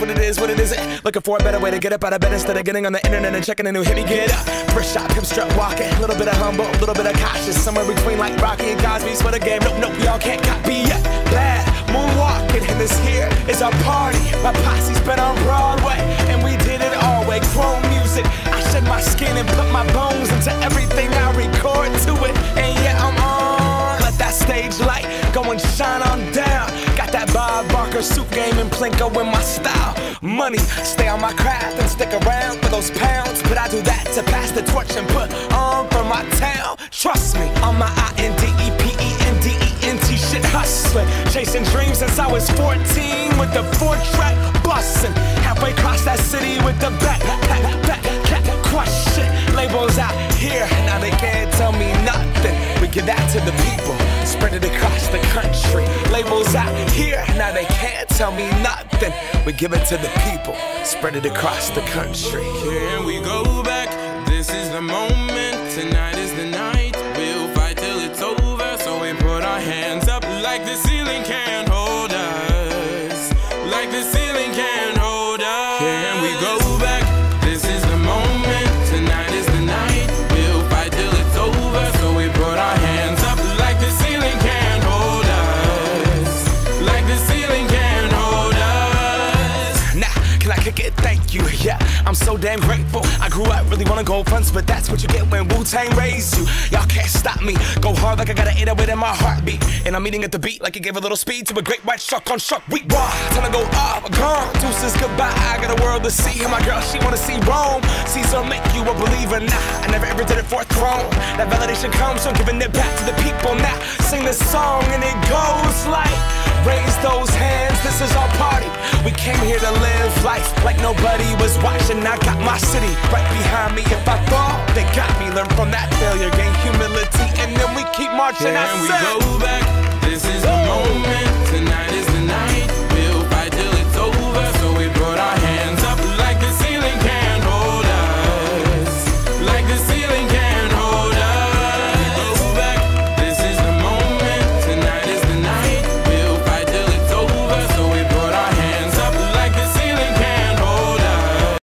what it is, what it isn't. Looking for a better way to get up out of bed instead of getting on the internet and checking a new hit. Me get up, first shot, pimp strut walking. A little bit of humble, a little bit of cautious. Somewhere between like Rocky and Cosby's for the game. Nope, y'all can't copy yet. Bad moonwalking, and this here is our party. My posse's been on Broadway, and we did it all way. Chrome music, I shed my skin and put my bones into everything I record to it. And yeah, I'm on. Let that stage light go and shine on down. Got that Bob Barker suit game and Plinko in my style. Money, stay on my craft and stick around for those pounds. But I do that to pass the torch and put on for my town. Trust me, on my INDEPENDENT shit hustling. Chasing dreams since I was 14 with the 4-track bustin'. Halfway across that city with the back crush shit. Labels out here, now they can't tell me nothing. We give that to the people, spread it across the country. Labels out here, now they can't tell me nothing. We give it to the people, spread it across the country. Here we go back, this is the moment. Tonight is the night, we'll fight till it's over. So we put our hands up like the ceiling can't hold us. Like the ceiling can't hold us. Here we go back, this is the moment. Tonight is the night, we'll fight till it's over. So we put our hands up like the ceiling can't hold us. Like the ceiling can't hold us. Nah, can I kick it? Thank you, yeah, I'm so damn grateful. I grew up really wanna go fronts, but that's what you get when Wu-Tang raised you. Y'all can't stop me, go hard like I got an 808 in my heartbeat. And I'm eating at the beat like it gave a little speed to a great white shark on Shark Week. Raw, time to go up, gone, deuces goodbye. I got a world to see, and my girl, she wanna see Rome. Caesar make you a believer, nah, I never ever did it for a throne. That validation comes from giving it back to the people. Now, sing this song and it goes like, raise those hands, this is our party. We came here to live life like nobody was watching. I got my city right behind me. If I fall, they got me. Learn from that failure, gain humility, and then we keep marching. And we go back.